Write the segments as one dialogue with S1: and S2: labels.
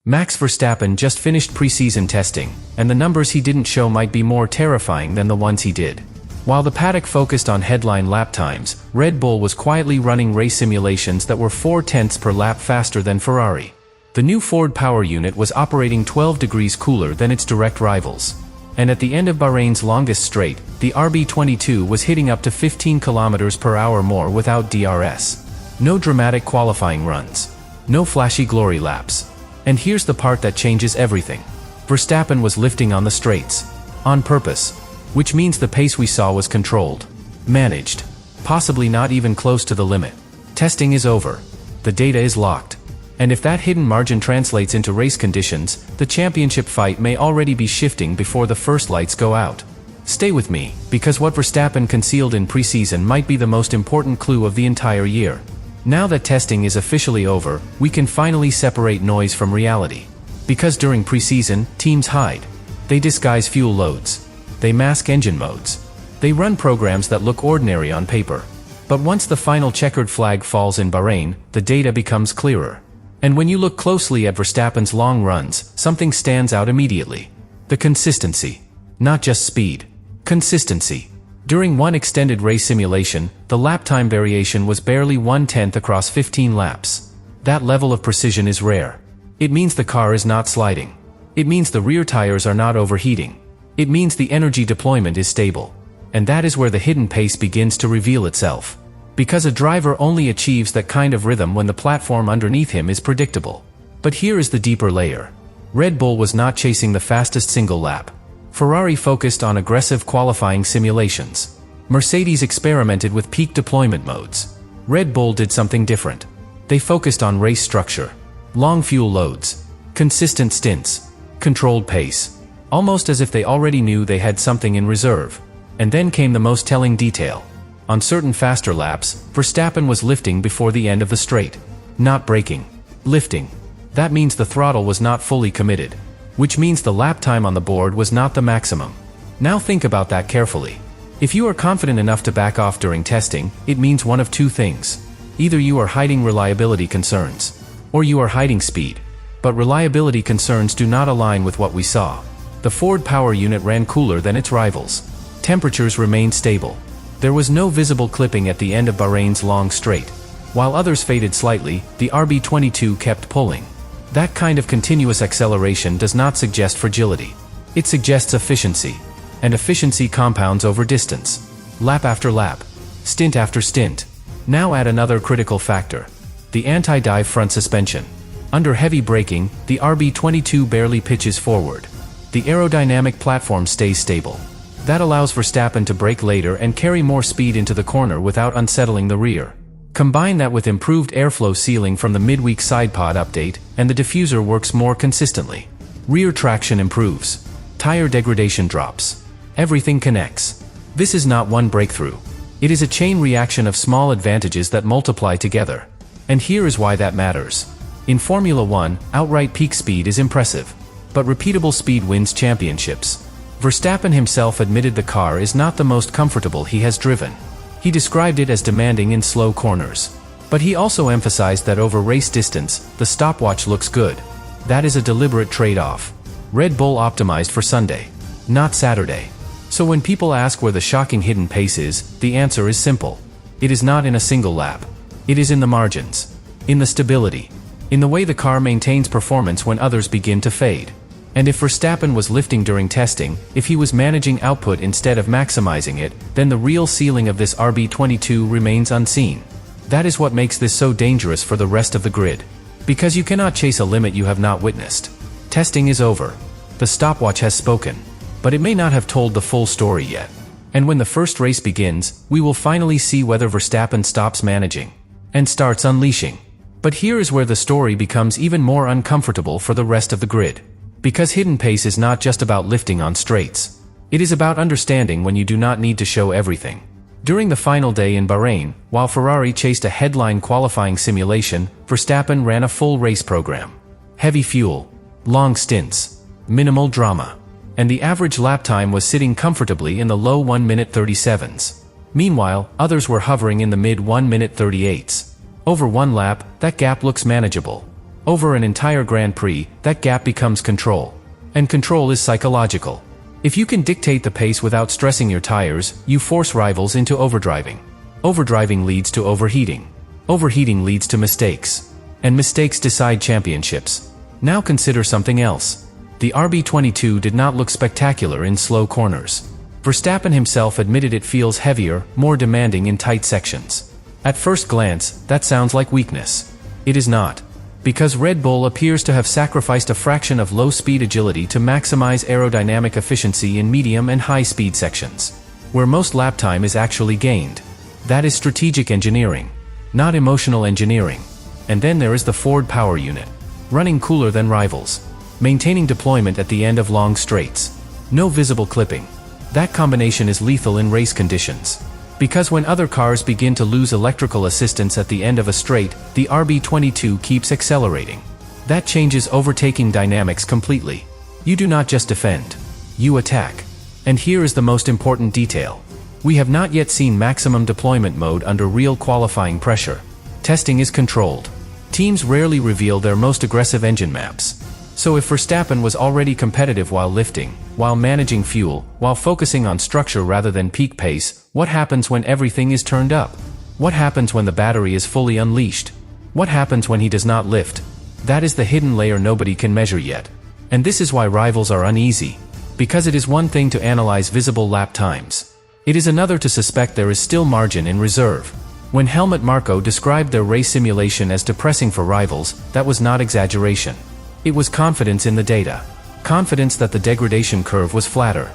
S1: Max Verstappen just finished preseason testing, and the numbers he didn't show might be more terrifying than the ones he did. While the paddock focused on headline lap times, Red Bull was quietly running race simulations that were 0.4 per lap faster than Ferrari. The new Ford power unit was operating 12 degrees cooler than its direct rivals. And at the end of Bahrain's longest straight, the RB22 was hitting up to 15 km per hour more without DRS. No dramatic qualifying runs. No flashy glory laps. And here's the part that changes everything. Verstappen was lifting on the straights. On purpose. Which means the pace we saw was controlled. Managed. Possibly not even close to the limit. Testing is over. The data is locked. And if that hidden margin translates into race conditions, the championship fight may already be shifting before the first lights go out. Stay with me, because what Verstappen concealed in preseason might be the most important clue of the entire year. Now that testing is officially over, we can finally separate noise from reality. Because during preseason, teams hide. They disguise fuel loads. They mask engine modes. They run programs that look ordinary on paper. But once the final checkered flag falls in Bahrain, the data becomes clearer. And when you look closely at Verstappen's long runs, something stands out immediately. The consistency. Not just speed. Consistency. During one extended race simulation, the lap time variation was barely 1/10 across 15 laps. That level of precision is rare. It means the car is not sliding. It means the rear tires are not overheating. It means the energy deployment is stable. And that is where the hidden pace begins to reveal itself. Because a driver only achieves that kind of rhythm when the platform underneath him is predictable. But here is the deeper layer. Red Bull was not chasing the fastest single lap. Ferrari focused on aggressive qualifying simulations. Mercedes experimented with peak deployment modes. Red Bull did something different. They focused on race structure. Long fuel loads. Consistent stints. Controlled pace. Almost as if they already knew they had something in reserve. And then came the most telling detail. On certain faster laps, Verstappen was lifting before the end of the straight. Not braking. Lifting. That means the throttle was not fully committed. Which means the lap time on the board was not the maximum. Now think about that carefully. If you are confident enough to back off during testing, it means one of two things. Either you are hiding reliability concerns. Or you are hiding speed. But reliability concerns do not align with what we saw. The Ford power unit ran cooler than its rivals. Temperatures remained stable. There was no visible clipping at the end of Bahrain's long straight. While others faded slightly, the RB22 kept pulling. That kind of continuous acceleration does not suggest fragility. It suggests efficiency. And efficiency compounds over distance. Lap after lap. Stint after stint. Now add another critical factor. The anti-dive front suspension. Under heavy braking, the RB22 barely pitches forward. The aerodynamic platform stays stable. That allows Verstappen to brake later and carry more speed into the corner without unsettling the rear. Combine that with improved airflow sealing from the midweek sidepod update, and the diffuser works more consistently. Rear traction improves. Tire degradation drops. Everything connects. This is not one breakthrough. It is a chain reaction of small advantages that multiply together. And here is why that matters. In Formula 1, outright peak speed is impressive. But repeatable speed wins championships. Verstappen himself admitted the car is not the most comfortable he has driven. He described it as demanding in slow corners. But he also emphasized that over race distance, the stopwatch looks good. That is a deliberate trade-off. Red Bull optimized for Sunday, not Saturday. So when people ask where the shocking hidden pace is, the answer is simple. It is not in a single lap. It is in the margins. In the stability. In the way the car maintains performance when others begin to fade. And if Verstappen was lifting during testing, if he was managing output instead of maximizing it, then the real ceiling of this RB22 remains unseen. That is what makes this so dangerous for the rest of the grid. Because you cannot chase a limit you have not witnessed. Testing is over. The stopwatch has spoken. But it may not have told the full story yet. And when the first race begins, we will finally see whether Verstappen stops managing. And starts unleashing. But here is where the story becomes even more uncomfortable for the rest of the grid. Because hidden pace is not just about lifting on straights. It is about understanding when you do not need to show everything. During the final day in Bahrain, while Ferrari chased a headline qualifying simulation, Verstappen ran a full race program. Heavy fuel. Long stints. Minimal drama. And the average lap time was sitting comfortably in the low 1-minute 37s. Meanwhile, others were hovering in the mid 1-minute 38s. Over one lap, that gap looks manageable. Over an entire Grand Prix, that gap becomes control. And control is psychological. If you can dictate the pace without stressing your tires, you force rivals into overdriving. Overdriving leads to overheating. Overheating leads to mistakes. And mistakes decide championships. Now consider something else. The RB22 did not look spectacular in slow corners. Verstappen himself admitted it feels heavier, more demanding in tight sections. At first glance, that sounds like weakness. It is not. Because Red Bull appears to have sacrificed a fraction of low-speed agility to maximize aerodynamic efficiency in medium and high-speed sections, where most lap time is actually gained. That is strategic engineering, not emotional engineering. And then there is the Ford power unit, running cooler than rivals, maintaining deployment at the end of long straights. No visible clipping. That combination is lethal in race conditions. Because when other cars begin to lose electrical assistance at the end of a straight, the RB22 keeps accelerating. That changes overtaking dynamics completely. You do not just defend. You attack. And here is the most important detail. We have not yet seen maximum deployment mode under real qualifying pressure. Testing is controlled. Teams rarely reveal their most aggressive engine maps. So if Verstappen was already competitive while lifting, while managing fuel, while focusing on structure rather than peak pace, what happens when everything is turned up? What happens when the battery is fully unleashed? What happens when he does not lift? That is the hidden layer nobody can measure yet. And this is why rivals are uneasy. Because it is one thing to analyze visible lap times. It is another to suspect there is still margin in reserve. When Helmut Marko described their race simulation as depressing for rivals, that was not exaggeration. It was confidence in the data. Confidence that the degradation curve was flatter.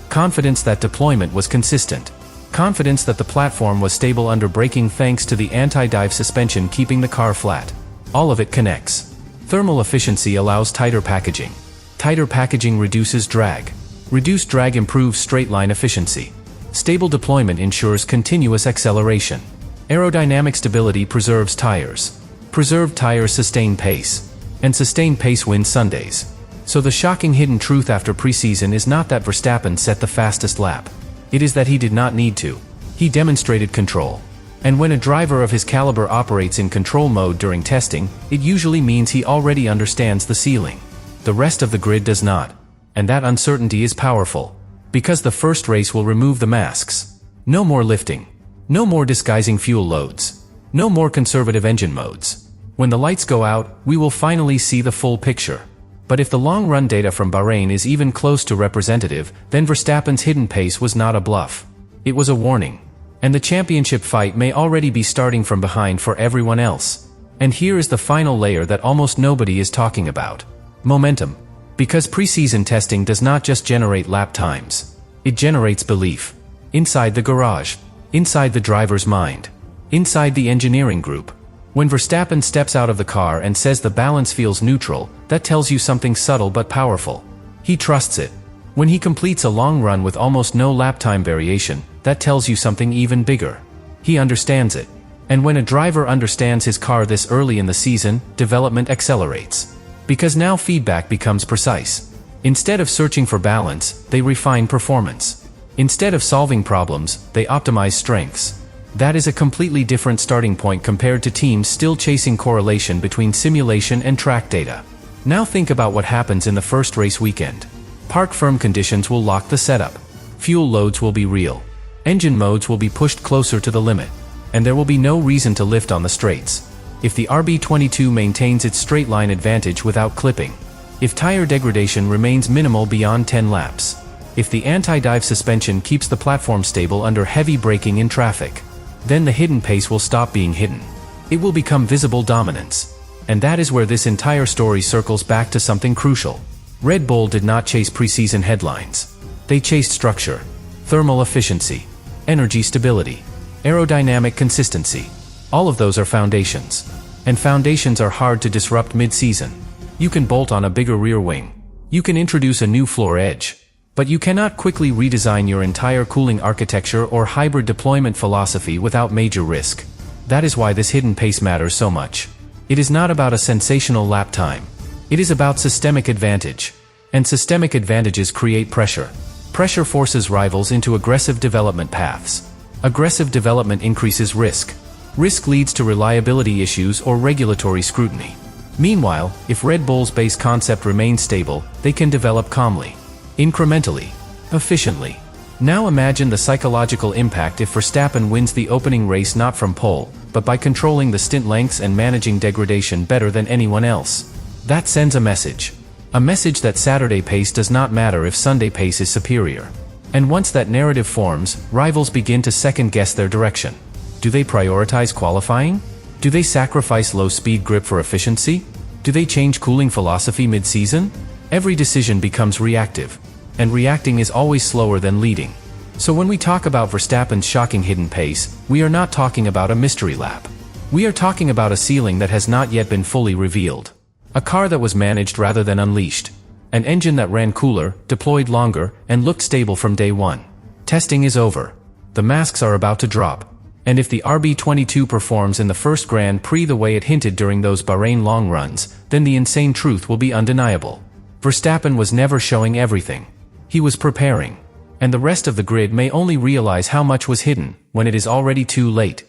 S1: Confidence that deployment was consistent. Confidence that the platform was stable under braking thanks to the anti-dive suspension keeping the car flat. All of it connects. Thermal efficiency allows tighter packaging. Tighter packaging reduces drag. Reduced drag improves straight-line efficiency. Stable deployment ensures continuous acceleration. Aerodynamic stability preserves tires. Preserved tires sustain pace. And sustained pace wins Sundays. So the shocking hidden truth after preseason is not that Verstappen set the fastest lap. It is that he did not need to. He demonstrated control. And when a driver of his caliber operates in control mode during testing, it usually means he already understands the ceiling. The rest of the grid does not. And that uncertainty is powerful. Because the first race will remove the masks. No more lifting. No more disguising fuel loads. No more conservative engine modes. When the lights go out, we will finally see the full picture. But if the long-run data from Bahrain is even close to representative, then Verstappen's hidden pace was not a bluff. It was a warning. And the championship fight may already be starting from behind for everyone else. And here is the final layer that almost nobody is talking about. Momentum. Because preseason testing does not just generate lap times. It generates belief. Inside the garage. Inside the driver's mind. Inside the engineering group. When Verstappen steps out of the car and says the balance feels neutral, that tells you something subtle but powerful. He trusts it. When he completes a long run with almost no lap time variation, that tells you something even bigger. He understands it. And when a driver understands his car this early in the season, development accelerates. Because now feedback becomes precise. Instead of searching for balance, they refine performance. Instead of solving problems, they optimize strengths. That is a completely different starting point compared to teams still chasing correlation between simulation and track data. Now think about what happens in the first race weekend. Park firm conditions will lock the setup. Fuel loads will be real. Engine modes will be pushed closer to the limit. And there will be no reason to lift on the straights. If the RB22 maintains its straight line advantage without clipping. If tire degradation remains minimal beyond 10 laps. If the anti-dive suspension keeps the platform stable under heavy braking in traffic. Then the hidden pace will stop being hidden. It will become visible dominance. And that is where this entire story circles back to something crucial. Red Bull did not chase preseason headlines. They chased structure, thermal efficiency, energy stability, aerodynamic consistency. All of those are foundations. And foundations are hard to disrupt mid-season. You can bolt on a bigger rear wing. You can introduce a new floor edge. But you cannot quickly redesign your entire cooling architecture or hybrid deployment philosophy without major risk. That is why this hidden pace matters so much. It is not about a sensational lap time. It is about systemic advantage. And systemic advantages create pressure. Pressure forces rivals into aggressive development paths. Aggressive development increases risk. Risk leads to reliability issues or regulatory scrutiny. Meanwhile, if Red Bull's base concept remains stable, they can develop calmly, incrementally, efficiently. Now imagine the psychological impact if Verstappen wins the opening race not from pole, but by controlling the stint lengths and managing degradation better than anyone else. That sends a message. A message that Saturday pace does not matter if Sunday pace is superior. And once that narrative forms, rivals begin to second-guess their direction. Do they prioritize qualifying? Do they sacrifice low-speed grip for efficiency? Do they change cooling philosophy mid-season? Every decision becomes reactive. And reacting is always slower than leading. So when we talk about Verstappen's shocking hidden pace, we are not talking about a mystery lap. We are talking about a ceiling that has not yet been fully revealed. A car that was managed rather than unleashed. An engine that ran cooler, deployed longer, and looked stable from day one. Testing is over. The masks are about to drop. And if the RB22 performs in the first Grand Prix the way it hinted during those Bahrain long runs, then the insane truth will be undeniable. Verstappen was never showing everything. He was preparing. And the rest of the grid may only realize how much was hidden when it is already too late.